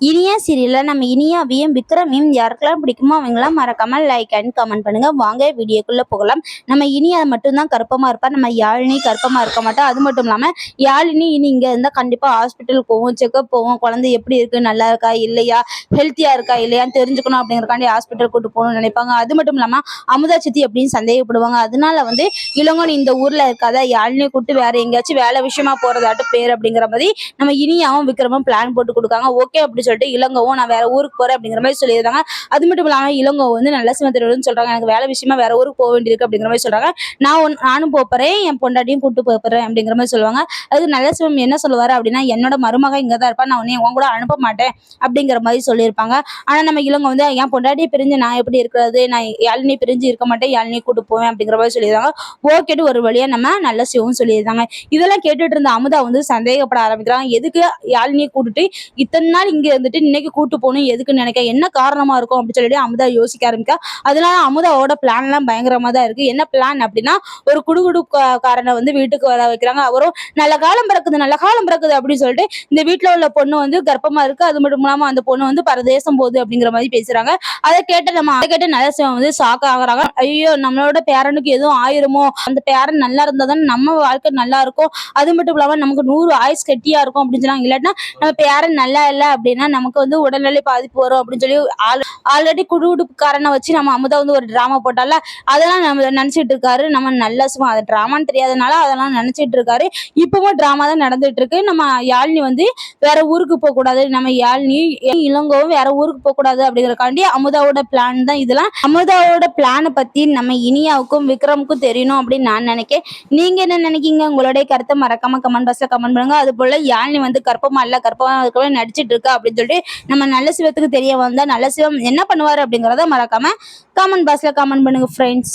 இனியா சீரியல்ல நம்ம இனியாவையும் விக்ரமையும் யாருக்கெல்லாம் பிடிக்குமோ அவங்களாம் மறக்காம லைக் அண்ட் கமெண்ட் பண்ணுங்க. வாங்க வீடியோக்குள்ள போகலாம். நம்ம இனியா மட்டும்தான் கருப்பமா இருப்பா, நம்ம யாழினி கருப்பமா இருக்க மாட்டா. அது மட்டும் இல்லாம யாழினி இனி இங்க இருந்தா கண்டிப்பா ஹாஸ்பிட்டல் போவோம், செக்அப் போவோம், குழந்தை எப்படி இருக்கு, நல்லா இருக்கா இல்லையா, ஹெல்த்தியா இருக்கா இல்லையான்னு தெரிஞ்சுக்கணும் அப்படிங்கறக்காண்டி ஹாஸ்பிட்டல் கூட்டு போகணும்னு நினைப்பாங்க. அது மட்டும் இல்லாம அமுதா சித்தி அப்படின்னு சந்தேகப்படுவாங்க. அதனால இளங்கோன்னு இந்த ஊர்ல இருக்காத, யாழினி கூட்டு வேற எங்கேயாச்சும் வேலை விஷயமா போறதாட்டு பேர் அப்படிங்கிற மாதிரி நம்ம இனியாவும் விக்ரமும் பிளான் போட்டு கொடுக்காங்க. ஓகே அப்படி சொல்லிட்டு இளங்கவும் நான் வேற ஊருக்கு போறேன் அப்படிங்கிற மாதிரி சொல்லியிருந்தாங்க. அது மட்டும் இல்லாம இளங்கோ நல்ல சிமத்திரன்னு சொல்றாங்க, எனக்கு வேலை விஷயமா வேற ஊருக்கு போக வேண்டியிருக்கு அப்படிங்கிற மாதிரி சொல்றாங்க. நானும் போறேன், என் பொண்டாட்டியும் கூட்டு போறேன் அப்படிங்கிற மாதிரி சொல்லுவாங்க. அதுக்கு நல்ல சிவம் என்ன சொல்லுவாரு அப்படின்னா, என்னோட மருமக இங்கதான் இருப்பா, நான் உன்னை உன் கூட அனுப்ப மாட்டேன் அப்படிங்கிற மாதிரி சொல்லியிருப்பாங்க. ஆனா நம்ம இளங்கோ என் பொண்டாட்டியை பிரிஞ்சு நான் எப்படி இருக்கிறது, நான் யாழினி பிரிஞ்சு இருக்க மாட்டேன், யாழினி கூட்டு போவேன் அப்படிங்கிற மாதிரி சொல்லியிருந்தாங்க. ஓகேட்டு ஒரு வழியா நம்ம நல்ல சிவம் சொல்லியிருந்தாங்க. இதெல்லாம் கேட்டுட்டு இருந்த அமுதா சந்தேகப்பட ஆரம்பிக்கிறாங்க. எதுக்கு யாழினியை கூட்டுட்டு இத்தனை நாள் இங்க இருந்துட்டு இன்னைக்கு கூட்டு போகணும் எதுக்குன்னு நினைக்க, என்ன காரணமா இருக்கும் அப்படின்னு சொல்லிட்டு அமுதா யோசிக்க ஆரம்பிக்கா. அதனால அமுதாவோட பிளான் எல்லாம் பயங்கரமா தான் இருக்கு. என்ன பிளான் அப்படின்னா, ஒரு குடுகுடுக்காரனை வீட்டுக்கு வர வைக்கிறாங்க. அவரும் நல்ல காலம் பிறக்குது நல்ல காலம் பிறக்குது அப்படின்னு சொல்லிட்டு இந்த வீட்டுல உள்ள பொண்ணு கர்ப்பமா இருக்கு, அது மட்டும் இல்லாம அந்த பொண்ணு பரதேசம் போகுது அப்படிங்கிற மாதிரி பேசுறாங்க. அதை கேட்ட நரசிம்மன் ஷாக் ஆகுறாங்க. ஐயோ, நம்மளோட பேரனுக்கு எதுவும் ஆயிருமோ, அந்த பேரன் நல்லா இருந்தா தான் நம்ம வாழ்க்கை நல்லா இருக்கும், அது மட்டும் இல்லாம நமக்கு 100 ஆயுஸ் கட்டியா இருக்கும் அப்படின்னு சொன்னாங்க. இல்லாட்டினா நம்ம பேரன் நல்லா இல்லை அப்படின்னா நமக்கு உடல்நிலை பாதிப்பு வரும் அப்படின்னு சொல்லி ஆல்ரெடி குடுகுடுப்புக்காரனை வச்சு நம்ம அமுதா ஒரு டிராமா போட்டால, அதெல்லாம் நம்ம நினைச்சிட்டு இருக்காரு. நம்ம நல்ல சும்மா அது டிராமான்னு தெரியாதனால அதெல்லாம் நினைச்சிட்டு இருக்காரு. இப்பவும் டிராமா தான் நடந்துட்டு இருக்கு. நம்ம யாழினி வேற ஊருக்கு போக கூடாது, நம்ம யாழினி இளங்கவும் வேற ஊருக்கு போக கூடாது அப்படிங்கறக்காண்டி அமுதாவோட பிளான் தான் இதெல்லாம். அமுதாவோட பிளானை பத்தி நம்ம இனியாவுக்கும் விக்ரமுக்கும் தெரியணும் அப்படின்னு நான் நினைக்கிறேன். நீங்க என்ன நினைக்கீங்க? உங்களுடைய கருத்தை மறக்காம கமெண்ட் பாக்ஸ்ல கமெண்ட் பண்ணுங்க. அது போல யாழினி கர்ப்பமா இல்ல, கர்ப்பமா இருக்கவே நடிச்சிட்டு இருக்கா அப்படின்னு சொல்லிட்டு நம்ம நல்ல சிவத்துக்கு தெரிய வந்தா நல்ல சிவம் என்ன பண்ணுவாரு அப்படிங்கறத மறக்காம கமெண்ட் பாக்ஸ்ல கமெண்ட் பண்ணுங்க ஃப்ரெண்ட்ஸ்.